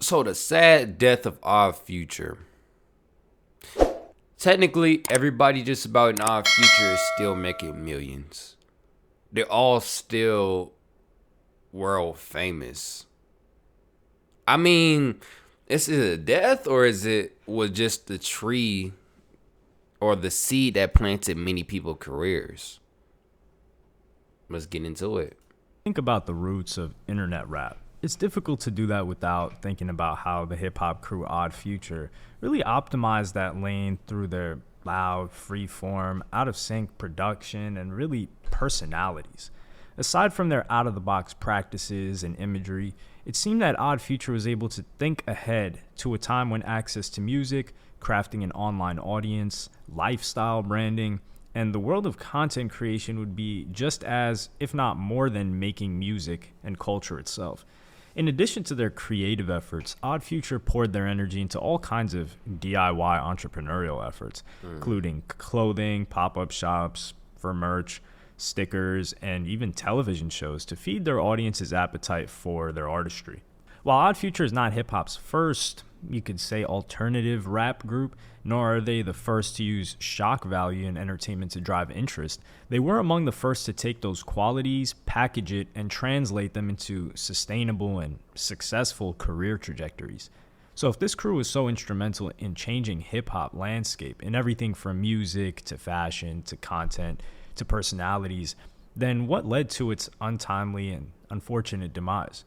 So the sad death of Odd Future. Technically, everybody just about in Odd Future is still making millions. They're all still world famous. I mean, is it a death or is it was just the tree or the seed that planted many people's careers? Let's get into it. Think about the roots of internet rap. It's difficult to do that without thinking about how the hip hop crew Odd Future really optimized that lane through their loud, free form, out of sync production, and really personalities. Aside from their out of the box practices and imagery, it seemed that Odd Future was able to think ahead to a time when access to music, crafting an online audience, lifestyle branding, and the world of content creation would be just as, if not more than, making music and culture itself. In addition to their creative efforts, Odd Future poured their energy into all kinds of DIY entrepreneurial efforts, including clothing, pop-up shops for merch, stickers, and even television shows to feed their audience's appetite for their artistry. While Odd Future is not hip-hop's first, you could say, alternative rap group, nor are they the first to use shock value in entertainment to drive interest, they were among the first to take those qualities, package it, and translate them into sustainable and successful career trajectories. So if this crew was so instrumental in changing hip-hop landscape in everything from music to fashion to content to personalities, then what led to its untimely and unfortunate demise?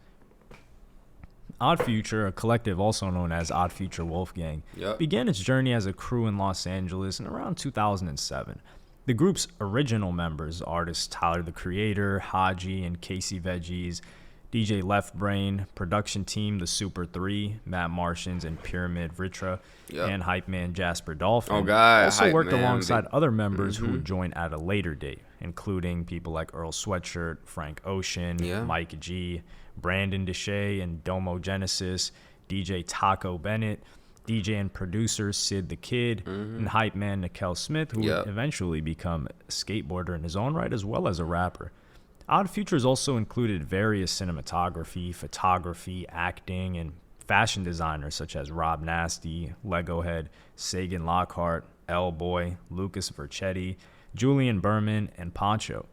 Odd Future, a collective also known as Odd Future Wolfgang, began its journey as a crew in Los Angeles in around 2007. The group's original members, artists Tyler the Creator, Haji, and Casey Veggies, DJ Left Brain, production team The Super 3, Matt Martians and Pyramid Ritra, and hype man Jasper Dolphin, also worked alongside other members who would join at a later date, including people like Earl Sweatshirt, Frank Ocean, Mike G, Brandon Deshay and Domo Genesis, DJ Taco Bennett, DJ and producer Sid the Kid, and hype man Nikel Smith, who would eventually become a skateboarder in his own right as well as a rapper. Odd Futures also included various cinematography, photography, acting, and fashion designers such as Rob Nasty, Lego Head, Sagan Lockhart, L-Boy, Lucas Vercetti, Julian Berman, and Poncho.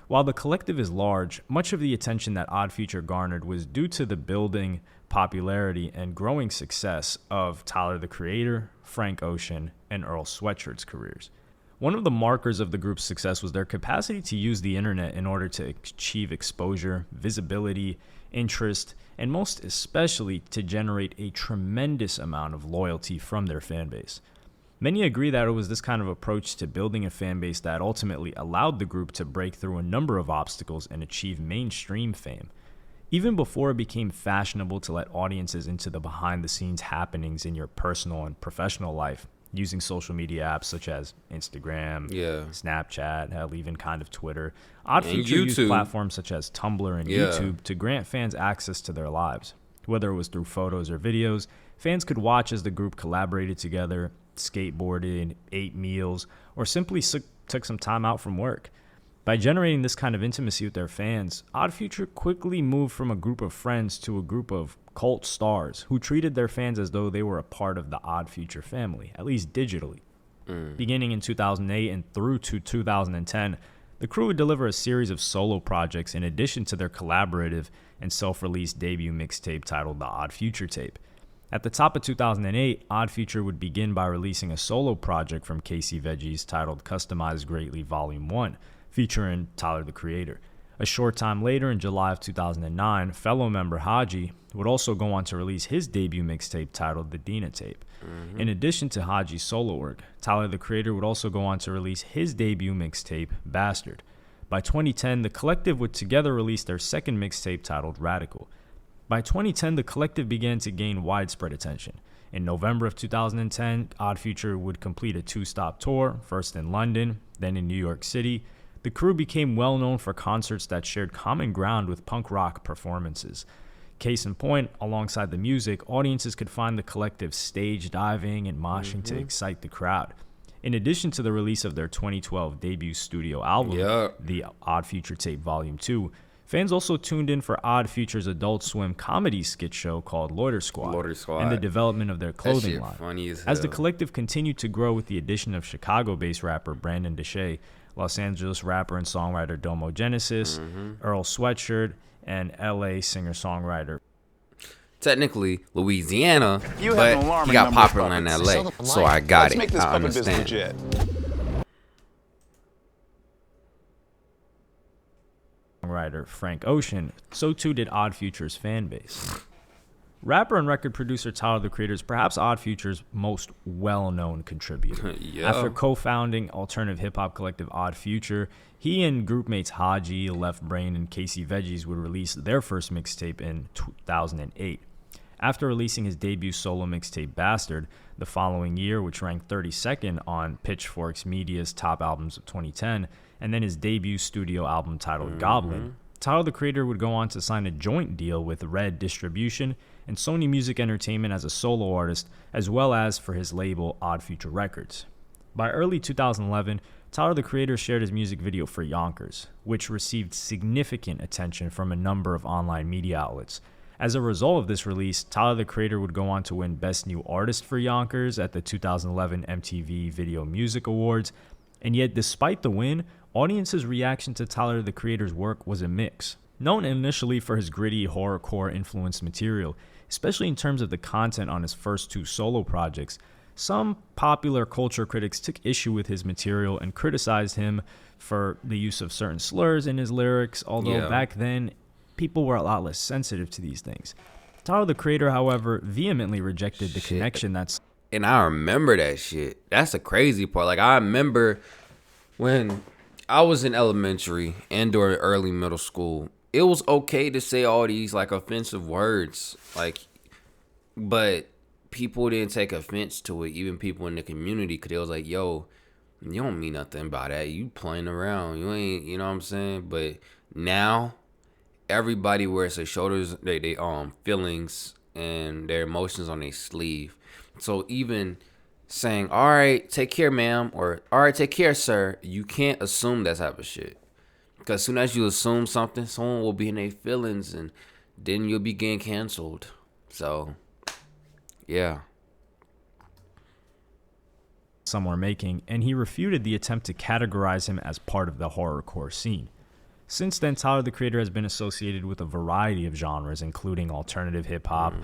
While the collective is large, much of the attention that Odd Future garnered was due to the building popularity and growing success of Tyler the Creator, Frank Ocean, and Earl Sweatshirt's careers. One of the markers of the group's success was their capacity to use the internet in order to achieve exposure, visibility, interest, and most especially to generate a tremendous amount of loyalty from their fan base. Many agree that it was this kind of approach to building a fan base that ultimately allowed the group to break through a number of obstacles and achieve mainstream fame. Even before it became fashionable to let audiences into the behind-the-scenes happenings in your personal and professional life, using social media apps such as Instagram, Snapchat, hell, even kind of Twitter, Odd Future used platforms such as Tumblr and YouTube to grant fans access to their lives. Whether it was through photos or videos, fans could watch as the group collaborated together, skateboarded, ate meals, or simply took some time out from work. By generating this kind of intimacy with their fans, Odd Future quickly moved from a group of friends to a group of cult stars who treated their fans as though they were a part of the Odd Future family, at least digitally. Beginning in 2008 and through to 2010, the crew would deliver a series of solo projects in addition to their collaborative and self-released debut mixtape titled The Odd Future Tape. At the top of 2008, Odd Future would begin by releasing a solo project from Casey Veggies titled Customized Greatly Volume 1, featuring Tyler the Creator. A short time later, in July of 2009, fellow member Haji would also go on to release his debut mixtape titled The Dina Tape. In addition to Haji's solo work, Tyler the Creator would also go on to release his debut mixtape, Bastard. By 2010, the collective would together release their second mixtape titled Radical. By 2010, the collective began to gain widespread attention. In November of 2010, Odd Future would complete a two-stop tour, first in London, then in New York City. The crew became well known for concerts that shared common ground with punk rock performances. Case in point, alongside the music, audiences could find the collective stage diving and moshing to excite the crowd. In addition to the release of their 2012 debut studio album, The Odd Future Tape Volume 2, Fans also tuned in for Odd Future's Adult Swim comedy skit show called Loiter Squad, and the development of their clothing line. Funny as the collective continued to grow with the addition of Chicago-based rapper Brandon Deshay, Los Angeles rapper and songwriter Domo Genesis, Earl Sweatshirt, and LA singer-songwriter. Technically Louisiana, but he got popular in LA, so I got it. I understand. Songwriter Frank Ocean, so too did Odd Future's fan base. Rapper and record producer Tyler the Creator is perhaps Odd Future's most well-known contributor. After co-founding alternative hip-hop collective Odd Future, he and groupmates Haji, Left Brain, and Casey Veggies would release their first mixtape in 2008. After releasing his debut solo mixtape Bastard the following year, which ranked 32nd on Pitchfork's Media's top albums of 2010, and then his debut studio album titled Goblin, Tyler the Creator would go on to sign a joint deal with Red Distribution and Sony Music Entertainment as a solo artist, as well as for his label Odd Future Records. By early 2011, Tyler the Creator shared his music video for Yonkers, which received significant attention from a number of online media outlets. As a result of this release, Tyler the Creator would go on to win Best New Artist for Yonkers at the 2011 MTV Video Music Awards, and yet despite the win, audiences' reaction to Tyler the Creator's work was a mix. Known initially for his gritty horrorcore influenced material, especially in terms of the content on his first two solo projects, some popular culture critics took issue with his material and criticized him for the use of certain slurs in his lyrics, although back then, people were a lot less sensitive to these things. Tyler the Creator, however, vehemently rejected the connection that's... And I remember that shit. That's the crazy part. Like, I remember when I was in elementary and during early middle school, it was okay to say all these, like, offensive words. Like, but people didn't take offense to it, even people in the community, because it was like, yo, you don't mean nothing by that. You playing around. You ain't, you know what I'm saying? But now... everybody wears their shoulders, they feelings and their emotions on their sleeve. So even saying, all right, take care, ma'am, or all right, take care, sir, you can't assume that type of shit. Because as soon as you assume something, someone will be in their feelings and then you'll be getting canceled. So, yeah. Some were making, and he refuted the attempt to categorize him as part of the horrorcore scene. Since then, Tyler the Creator has been associated with a variety of genres, including alternative hip-hop,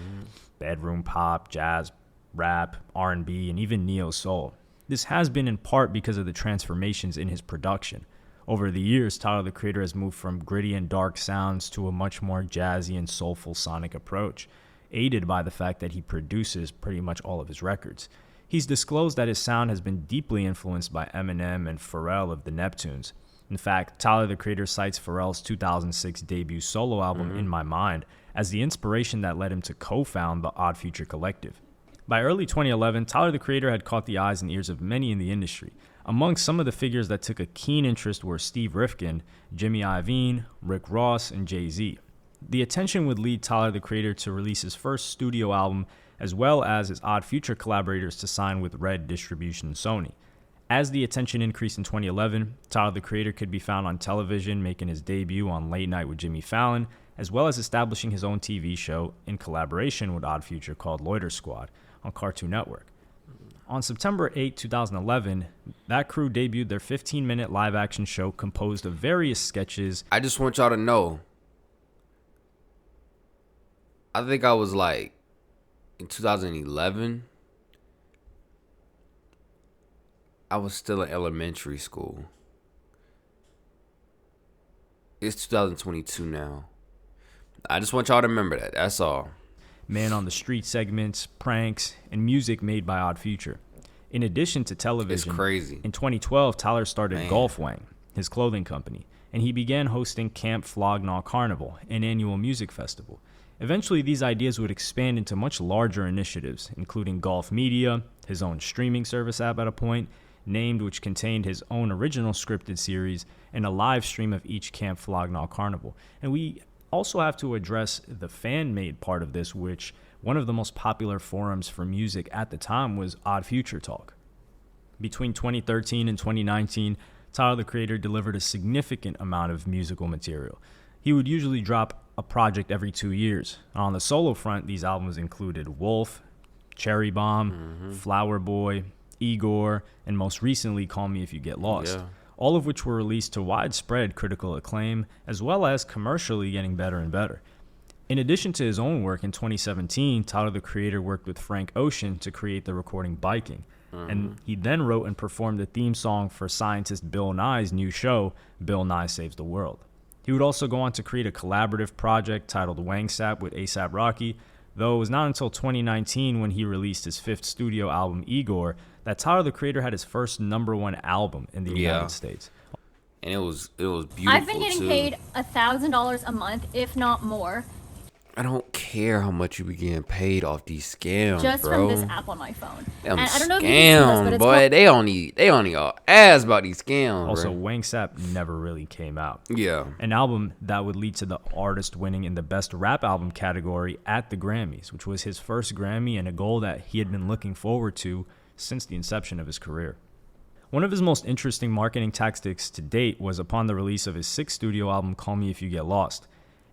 bedroom pop, jazz, rap, R&B, and even neo-soul. This has been in part because of the transformations in his production. Over the years, Tyler the Creator has moved from gritty and dark sounds to a much more jazzy and soulful sonic approach, aided by the fact that he produces pretty much all of his records. He's disclosed that his sound has been deeply influenced by Eminem and Pharrell of the Neptunes. In fact, Tyler the Creator cites Pharrell's 2006 debut solo album, In My Mind, as the inspiration that led him to co-found the Odd Future Collective. By early 2011, Tyler the Creator had caught the eyes and ears of many in the industry. Among some of the figures that took a keen interest were Steve Rifkin, Jimmy Iovine, Rick Ross, and Jay-Z. The attention would lead Tyler the Creator to release his first studio album, as well as his Odd Future collaborators to sign with Red Distribution and Sony. As the attention increased in 2011, Tyler the Creator could be found on television, making his debut on Late Night with Jimmy Fallon, as well as establishing his own TV show in collaboration with Odd Future called Loiter Squad on Cartoon Network. On September 8, 2011, that crew debuted their 15-minute live-action show composed of various sketches. I just want y'all to know, I think I was like, in 2011... I was still in elementary school. It's 2022 now. I just want y'all to remember that. That's all. Man on the Street segments, pranks, and music made by Odd Future. In addition to television, it's crazy. In 2012, Tyler started Golf Wang, his clothing company, and he began hosting Camp Flog Gnaw Carnival, an annual music festival. Eventually, these ideas would expand into much larger initiatives, including Golf Media, his own streaming service app at a point, named, which contained his own original scripted series, and a live stream of each Camp Flog Gnaw Carnival. And we also have to address the fan-made part of this, which one of the most popular forums for music at the time was Odd Future Talk. Between 2013 and 2019, Tyler the Creator delivered a significant amount of musical material. He would usually drop a project every 2 years. On the solo front, these albums included Wolf, Cherry Bomb, Flower Boy, Igor, and most recently Call Me If You Get Lost, all of which were released to widespread critical acclaim, as well as commercially getting better and better. In addition to his own work, in 2017, Tyler, the Creator, worked with Frank Ocean to create the recording Biking. And he then wrote and performed the theme song for scientist Bill Nye's new show, Bill Nye Saves the World. He would also go on to create a collaborative project titled Wangsap with A$AP Rocky, though it was not until 2019 when he released his fifth studio album, Igor, that Tyler, the Creator, had his first #1 album in the United States. And it was beautiful. I've been getting paid $1,000 a month, if not more. I don't care how much you be getting paid off these scams, just bro. from this app on my phone. Them and I don't know if you can see this, but scams, it's boy. They only all ass about these scams, Also, bro. Wangsap never really came out. Yeah. An album that would lead to the artist winning in the Best Rap Album category at the Grammys, which was his first Grammy and a goal that he had been looking forward to since the inception of his career. One of his most interesting marketing tactics to date was upon the release of his sixth studio album, Call Me If You Get Lost.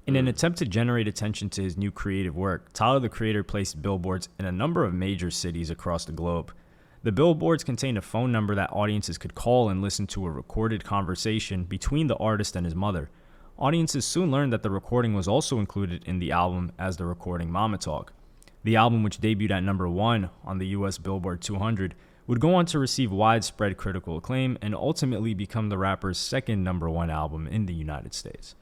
In an attempt to generate attention to his new creative work, Tyler, the Creator, placed billboards in a number of major cities across the globe. The billboards contained a phone number that audiences could call and listen to a recorded conversation between the artist and his mother. Audiences soon learned that the recording was also included in the album as the recording Mama Talk. The album, which debuted at #1 on the US Billboard 200, would go on to receive widespread critical acclaim and ultimately become the rapper's second #1 album in the United States.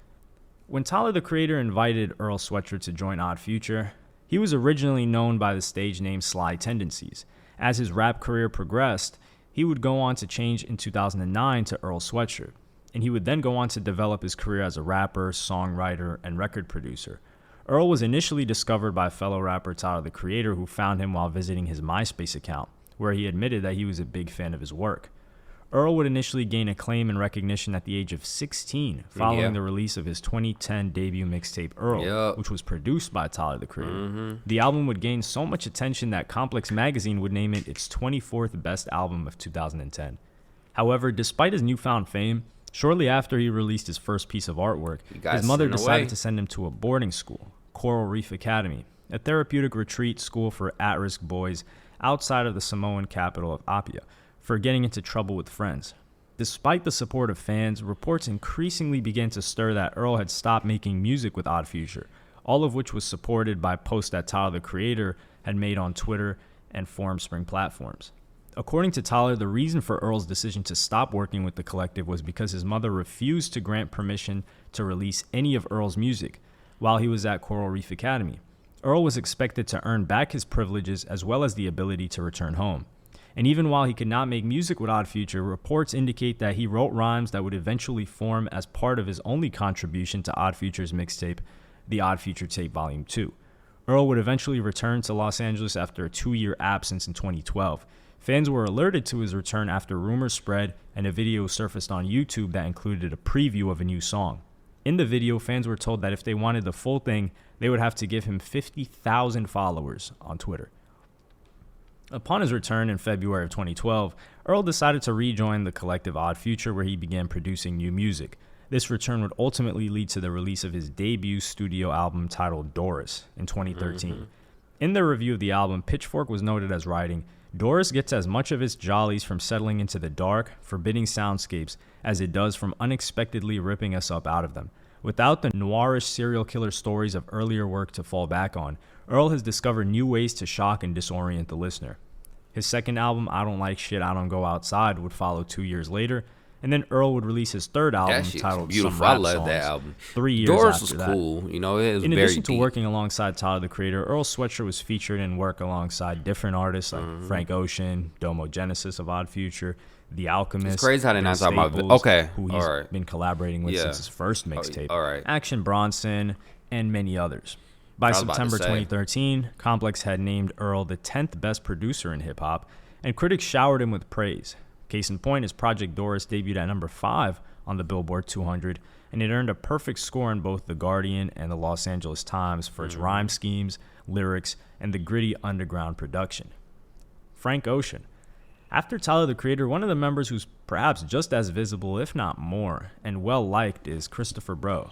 When Tyler, the Creator, invited Earl Sweatshirt to join Odd Future, he was originally known by the stage name Sly Tendencies. As his rap career progressed, he would go on to change in 2009 to Earl Sweatshirt, and he would then go on to develop his career as a rapper, songwriter, and record producer. Earl was initially discovered by fellow rapper Tyler, the Creator, who found him while visiting his MySpace account, where he admitted that he was a big fan of his work. Earl would initially gain acclaim and recognition at the age of 16 following the release of his 2010 debut mixtape Earl, which was produced by Tyler, the Creator. The album would gain so much attention that Complex Magazine would name it its 24th best album of 2010. However, despite his newfound fame, shortly after he released his first piece of artwork, his mother decided to send him to a boarding school, Coral Reef Academy, a therapeutic retreat school for at-risk boys outside of the Samoan capital of Apia, for getting into trouble with friends. Despite the support of fans, reports increasingly began to stir that Earl had stopped making music with Odd Future, all of which was supported by posts that Tyler, the Creator, had made on Twitter and Formspring platforms. According to Tyler, the reason for Earl's decision to stop working with the collective was because his mother refused to grant permission to release any of Earl's music while he was at Coral Reef Academy. Earl was expected to earn back his privileges as well as the ability to return home. And even while he could not make music with Odd Future, reports indicate that he wrote rhymes that would eventually form as part of his only contribution to Odd Future's mixtape, The Odd Future Tape Volume 2. Earl would eventually return to Los Angeles after a 2-year absence in 2012. Fans were alerted to his return after rumors spread and a video surfaced on YouTube that included a preview of a new song. In the video, fans were told that if they wanted the full thing, they would have to give him 50,000 followers on Twitter. Upon his return in February of 2012, Earl decided to rejoin the collective Odd Future, where he began producing new music. This return would ultimately lead to the release of his debut studio album titled Doris in 2013. In their review of the album, Pitchfork was noted as writing, "Doris gets as much of its jollies from settling into the dark, forbidding soundscapes as it does from unexpectedly ripping us up out of them. Without the noirish serial killer stories of earlier work to fall back on, Earl has discovered new ways to shock and disorient the listener." His second album, I Don't Like Shit, I Don't Go Outside, would follow 2 years later, and then Earl would release his third album titled beautiful. Some Rap I love Songs, that album. 3 years Doris after was that. cool. You know, it was In very addition to deep. working alongside Tyler, the Creator, Earl Sweatshirt was featured in work alongside different artists like Frank Ocean, Domo Genesis of Odd Future, The Alchemist, It's crazy how they're not Vince talking about Staples, okay, who he's all right. been collaborating with since his first mixtape, all right. Action Bronson, and many others. By I was about to September say. 2013, Complex had named Earl the 10th best producer in hip-hop, and critics showered him with praise. Case in point, his project Doris debuted at #5 on the Billboard 200, and it earned a perfect score in both The Guardian and the Los Angeles Times for its rhyme schemes, lyrics, and the gritty underground production. Frank Ocean. After Tyler, the Creator, one of the members who's perhaps just as visible, if not more, and well-liked is Christopher Bro.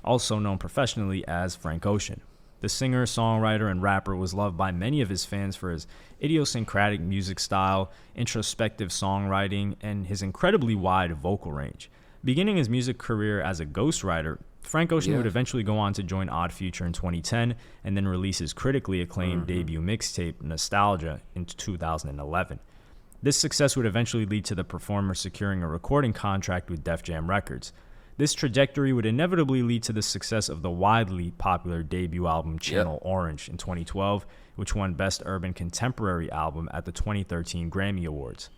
also known professionally as Frank Ocean. The singer, songwriter, and rapper was loved by many of his fans for his idiosyncratic music style, introspective songwriting, and his incredibly wide vocal range. Beginning his music career as a ghostwriter, Frank Ocean would eventually go on to join Odd Future in 2010 and then release his critically acclaimed debut mixtape, Nostalgia, in 2011. This success would eventually lead to the performer securing a recording contract with Def Jam Records. This trajectory would inevitably lead to the success of the widely popular debut album Channel Orange in 2012, which won Best Urban Contemporary Album at the 2013 Grammy Awards.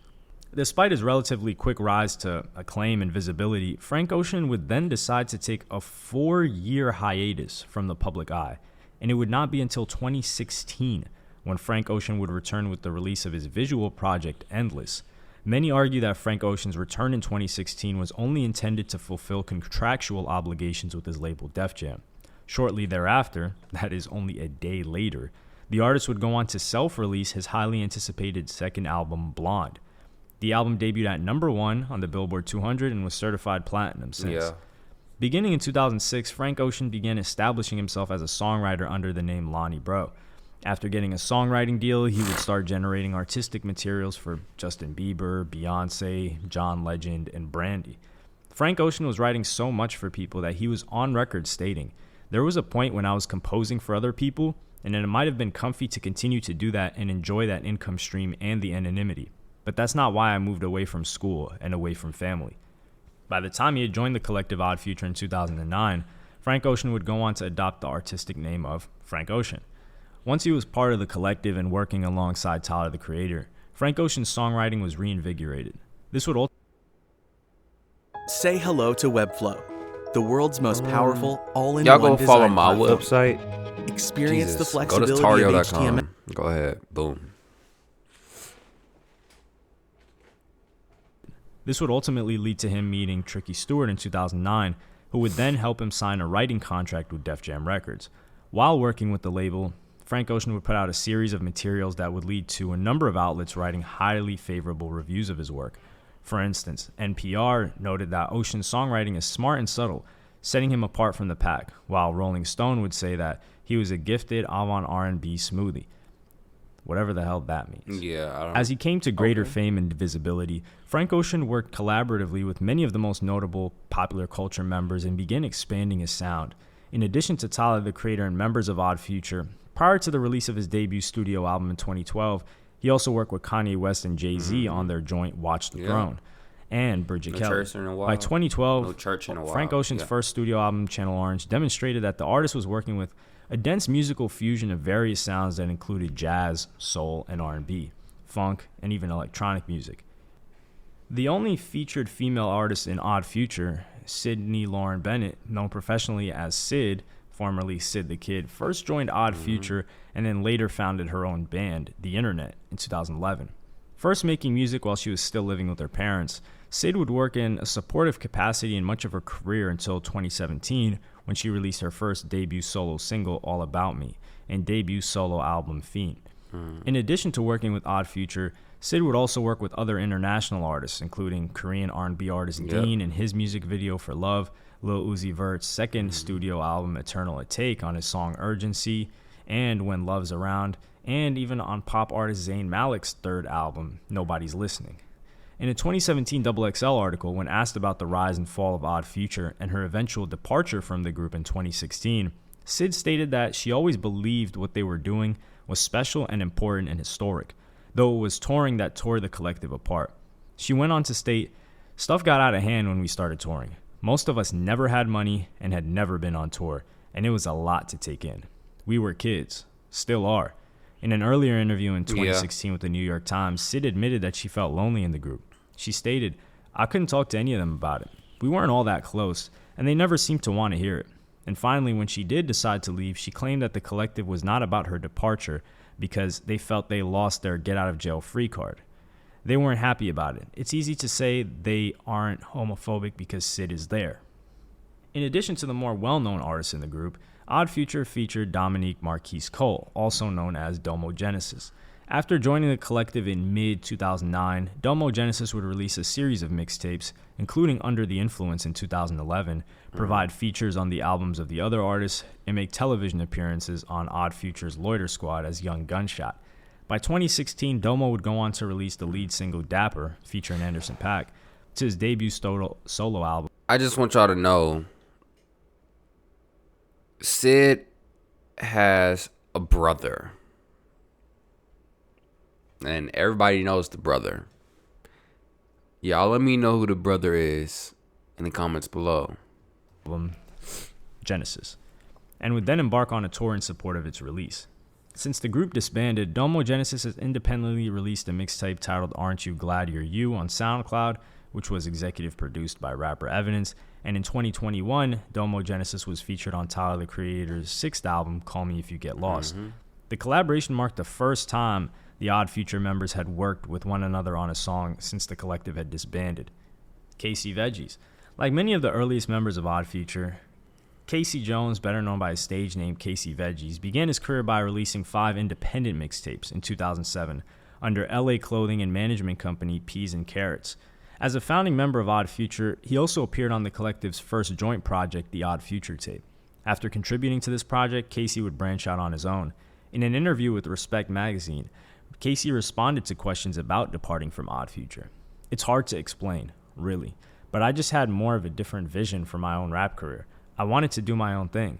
Despite his relatively quick rise to acclaim and visibility, Frank Ocean would then decide to take a 4-year hiatus from the public eye, and it would not be until 2016 when Frank Ocean would return with the release of his visual project Endless. Many argue that Frank Ocean's return in 2016 was only intended to fulfill contractual obligations with his label Def Jam. Shortly thereafter, that is only a day later, the artist would go on to self-release his highly anticipated second album, Blonde. The album debuted at number 1 on the Billboard 200 and was certified platinum since. Beginning in 2006, Frank Ocean began establishing himself as a songwriter under the name Lonnie Bro. After getting a songwriting deal, he would start generating artistic materials for Justin Bieber, Beyonce, John Legend, and Brandy. Frank Ocean was writing so much for people that he was on record stating, "There was a point when I was composing for other people, and it might have been comfy to continue to do that and enjoy that income stream and the anonymity. But that's not why I moved away from school and away from family." By the time he had joined the collective Odd Future in 2009, Frank Ocean would go on to adopt the artistic name of Frank Ocean. Once he was part of the collective and working alongside Tyler, the Creator, Frank Ocean's songwriting was reinvigorated. This would Say hello to Webflow, the world's most powerful all-in-one Y'all go follow design my platform. website. Experience the Go to flexibility of HTML. tario.com. Go ahead. Boom. This would ultimately lead to him meeting Tricky Stewart in 2009, who would then help him sign a writing contract with Def Jam Records. While working with the label, Frank Ocean would put out a series of materials that would lead to a number of outlets writing highly favorable reviews of his work. For instance, NPR noted that Ocean's songwriting is smart and subtle, setting him apart from the pack, while Rolling Stone would say that he was a gifted avant R&B smoothie. Whatever the hell that means. As he came to greater fame and visibility, Frank Ocean worked collaboratively with many of the most notable popular culture members and began expanding his sound. In addition to Tyler, the Creator, and members of Odd Future, prior to the release of his debut studio album in 2012, he also worked with Kanye West and Jay-Z on their joint Watch the Throne and Bridget Kelly. By 2012, Frank Ocean's first studio album, Channel Orange, demonstrated that the artist was working with a dense musical fusion of various sounds that included jazz, soul, and R&B, funk, and even electronic music. The only featured female artist in Odd Future, Sydney Lauren Bennett, known professionally as Syd, formerly Sid the Kid, first joined Odd Future and then later founded her own band, The Internet, in 2011. First making music while she was still living with her parents, Syd would work in a supportive capacity in much of her career until 2017, when she released her first debut solo single, All About Me, and debut solo album, Fiend. In addition to working with Odd Future, Syd would also work with other international artists, including Korean R&B artist Dean in his music video for Love, Lil Uzi Vert's second studio album, Eternal, a take on his song Urgency, and When Love's Around, and even on pop artist Zayn Malik's third album, Nobody's Listening. In a 2017 XXL article, when asked about the rise and fall of Odd Future and her eventual departure from the group in 2016, Syd stated that she always believed what they were doing was special and important and historic, though it was touring that tore the collective apart. She went on to state, "Stuff got out of hand when we started touring. Most of us never had money and had never been on tour, and it was a lot to take in. We were kids, still are." In an earlier interview in 2016 with the New York Times, Syd admitted that she felt lonely in the group. She stated, "I couldn't talk to any of them about it. We weren't all that close, and they never seemed to want to hear it." And finally, when she did decide to leave, she claimed that the collective was not about her departure because they felt they lost their get-out-of-jail-free card. They weren't happy about it. It's easy to say they aren't homophobic because Syd is there. In addition to the more well-known artists in the group, Odd Future featured Dominique Marquise Cole, also known as Domo Genesis. After joining the collective in mid-2009, Domo Genesis would release a series of mixtapes, including Under the Influence in 2011, provide features on the albums of the other artists, and make television appearances on Odd Future's Loiter Squad as Young Gunshot. By 2016, Domo would go on to release the lead single Dapper, featuring Anderson .Paak, to his debut solo album. I just want y'all to know, Sid has a brother. And everybody knows the brother. Y'all let me know who the brother is in the comments below. Genesis, and would then embark on a tour in support of its release. Since the group disbanded, Domo Genesis has independently released a mixtape titled Aren't You Glad You're You on SoundCloud, which was executive produced by rapper Evidence, and in 2021, Domo Genesis was featured on Tyler, the Creator's sixth album, Call Me If You Get Lost. The collaboration marked the first time the Odd Future members had worked with one another on a song since the collective had disbanded. Casey Veggies. Like many of the earliest members of Odd Future, Casey Jones, better known by his stage name Casey Veggies, began his career by releasing 5 independent mixtapes in 2007 under LA clothing and management company Peas and Carrots. As a founding member of Odd Future, he also appeared on the collective's first joint project, The Odd Future Tape. After contributing to this project, Casey would branch out on his own. In an interview with Respect magazine, Casey responded to questions about departing from Odd Future. It's hard to explain, really, but I just had more of a different vision for my own rap career. I wanted to do my own thing.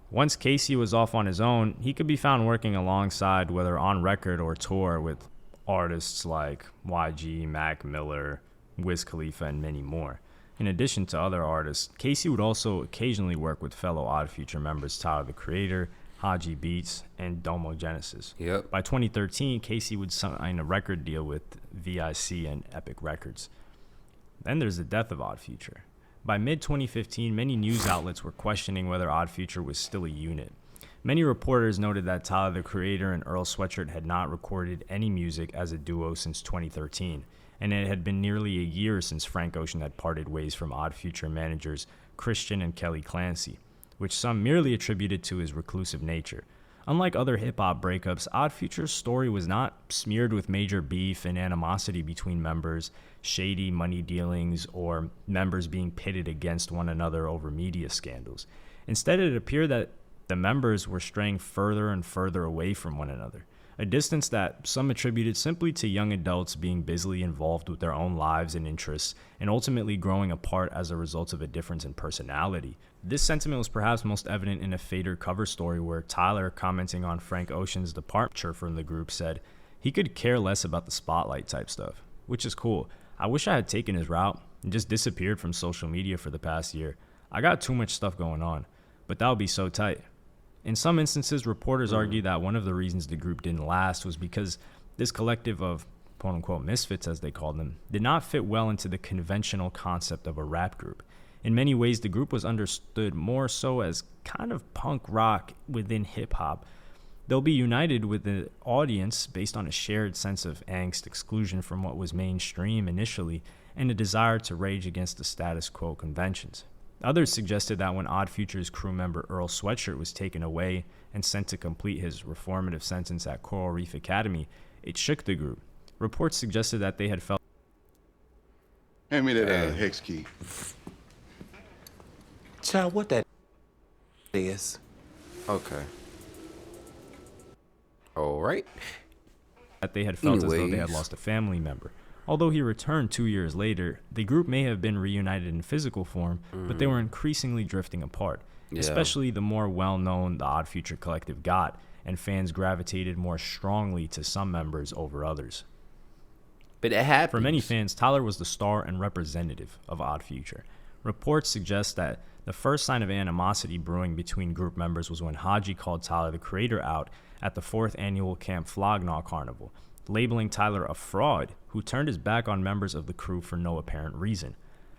Once Casey was off on his own, he could be found working alongside, whether on record or tour, with artists like YG, Mac Miller, Wiz Khalifa, and many more. In addition to other artists, Casey would also occasionally work with fellow Odd Future members Tyler, the Creator, Haji Beats, and Domo Genesis. Yep. By 2013, Casey would sign a record deal with VIC and Epic Records. Then there's the death of Odd Future. By mid-2015, many news outlets were questioning whether Odd Future was still a unit. Many reporters noted that Tyler, the Creator, and Earl Sweatshirt had not recorded any music as a duo since 2013, and it had been nearly a year since Frank Ocean had parted ways from Odd Future managers Christian and Kelly Clancy, which some merely attributed to his reclusive nature. Unlike other hip-hop breakups, Odd Future's story was not smeared with major beef and animosity between members, shady money dealings, or members being pitted against one another over media scandals. Instead, it appeared that the members were straying further and further away from one another, a distance that some attributed simply to young adults being busily involved with their own lives and interests, and ultimately growing apart as a result of a difference in personality. This sentiment was perhaps most evident in a Fader cover story where Tyler, commenting on Frank Ocean's departure from the group, said he could care less about the spotlight type stuff, which is cool. I wish I had taken his route and just disappeared from social media for the past year. I got too much stuff going on, but that would be so tight. In some instances, reporters argue that one of the reasons the group didn't last was because this collective of quote-unquote misfits, as they called them, did not fit well into the conventional concept of a rap group. In many ways, the group was understood more so as kind of punk rock within hip-hop. They'll be united with the audience based on a shared sense of angst, exclusion from what was mainstream initially, and a desire to rage against the status quo conventions. Others suggested that when Odd Future's crew member Earl Sweatshirt was taken away and sent to complete his reformative sentence at Coral Reef Academy, it shook the group. Reports suggested that they had felt... Hand me that hex key. Child, what that is? Okay. All right. that they had felt as though they had lost a family member. Although he returned 2 years later, the group may have been reunited in physical form, but they were increasingly drifting apart, especially the more well-known the Odd Future Collective got, and fans gravitated more strongly to some members over others. But it happened. For many fans, Tyler was the star and representative of Odd Future. Reports suggest that the first sign of animosity brewing between group members was when Haji called Tyler, the Creator, out at the 4th annual Camp Flognaw Carnival, labeling Tyler a fraud who turned his back on members of the crew for no apparent reason.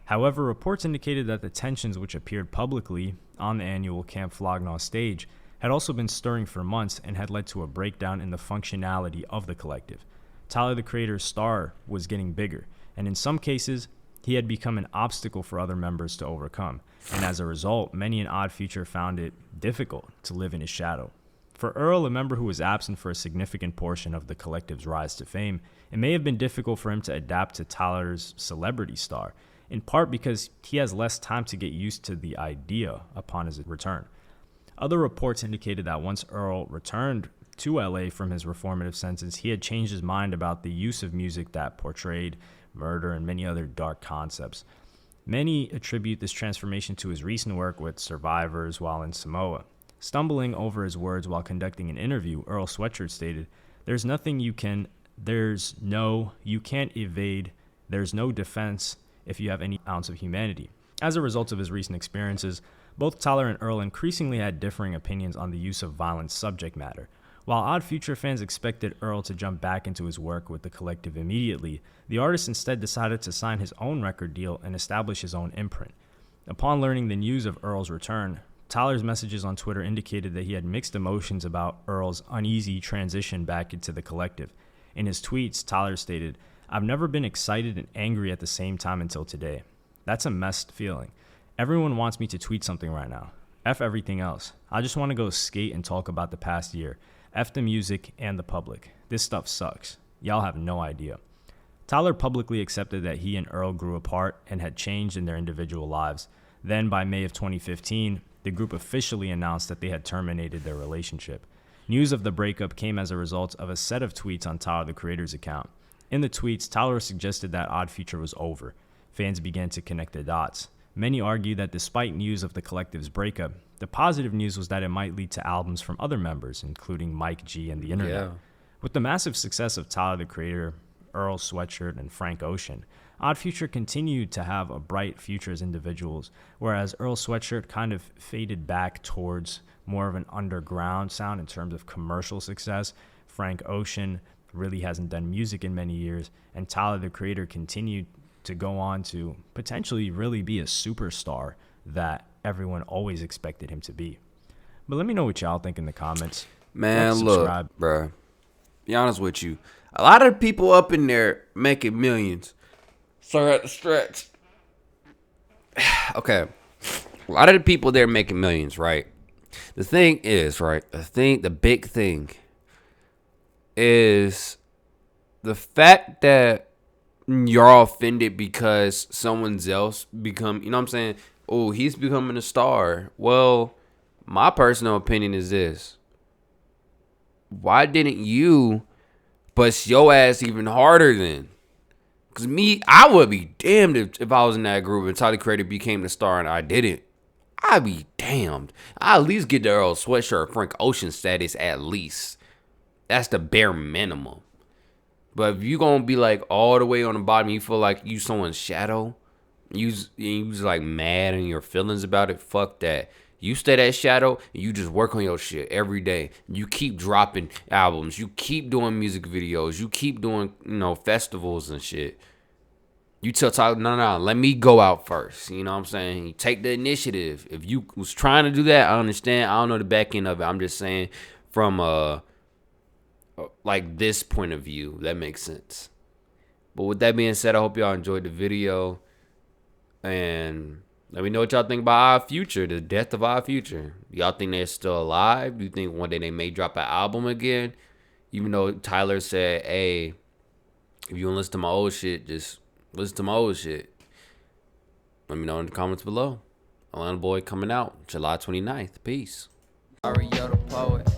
However, reports indicated that the tensions which appeared publicly on the annual Camp Flognaw stage had also been stirring for months and had led to a breakdown in the functionality of the collective. Tyler, the Creator's star was getting bigger, and in some cases, he had become an obstacle for other members to overcome, and as a result, many in Odd Future found it difficult to live in his shadow. For Earl, a member who was absent for a significant portion of the collective's rise to fame, it may have been difficult for him to adapt to Tyler's celebrity star, in part because he has less time to get used to the idea upon his return. Other reports indicated that once Earl returned to LA from his reformative sentence, he had changed his mind about the use of music that portrayed murder and many other dark concepts. Many attribute this transformation to his recent work with survivors while in Samoa. Stumbling over his words while conducting an interview, Earl Sweatshirt stated, you can't evade, there's no defense if you have any ounce of humanity. As a result of his recent experiences, both Tyler and Earl increasingly had differing opinions on the use of violent subject matter. While Odd Future fans expected Earl to jump back into his work with the collective immediately, the artist instead decided to sign his own record deal and establish his own imprint. Upon learning the news of Earl's return, Tyler's messages on Twitter indicated that he had mixed emotions about Earl's uneasy transition back into the collective. In his tweets, Tyler stated, "I've never been excited and angry at the same time until today. That's a messed feeling. Everyone wants me to tweet something right now. F everything else. I just want to go skate and talk about the past year. F the music and the public. This stuff sucks. Y'all have no idea." Tyler publicly accepted that he and Earl grew apart and had changed in their individual lives. Then, by May of 2015, the group officially announced that they had terminated their relationship. News of the breakup came as a result of a set of tweets on Tyler, the Creator's account. In the tweets, Tyler suggested that Odd Future was over. Fans began to connect the dots. Many argue that despite news of the collective's breakup, the positive news was that it might lead to albums from other members, including Mike G and the Internet. Yeah. With the massive success of Tyler, the Creator, Earl Sweatshirt, and Frank Ocean, Odd Future continued to have a bright future as individuals, whereas Earl Sweatshirt kind of faded back towards more of an underground sound in terms of commercial success. Frank Ocean really hasn't done music in many years, and Tyler, the Creator, continued to go on to potentially really be a superstar that everyone always expected him to be. But let me know what y'all think in the comments. Man, look, bruh. Be honest with you. A lot of people up in there making millions. Sorry at the stretch. Okay. A lot of the people there making millions, right? The thing is, right? The big thing is the fact that you're offended because someone else become, you know what I'm saying? Oh, he's becoming a star. Well, my personal opinion is this. Why didn't you bust your ass even harder then? Because I would be damned if I was in that group and Tyler Creator became the star and I didn't. I'd be damned. I at least get the Earl Sweatshirt Frank Ocean status at least. That's the bare minimum. But if you gonna be like all the way on the bottom, you feel like you someone's shadow, you was like mad and your feelings about it, fuck that. You stay that shadow and you just work on your shit every day. You keep dropping albums. You keep doing music videos. You keep doing, festivals and shit. You tell Tyler, no, let me go out first. You know what I'm saying? You take the initiative. If you was trying to do that, I understand. I don't know the back end of it. I'm just saying from like this point of view, that makes sense. But with that being said, I hope y'all enjoyed the video. And let me know what y'all think about Odd Future, the death of Odd Future. Y'all think they're still alive? Do you think one day they may drop an album again? Even though Tyler said, hey, if you want to listen to my old shit, just listen to my old shit. Let me know in the comments below. Atlanta Boy coming out July 29th. Peace. Mario the Poet.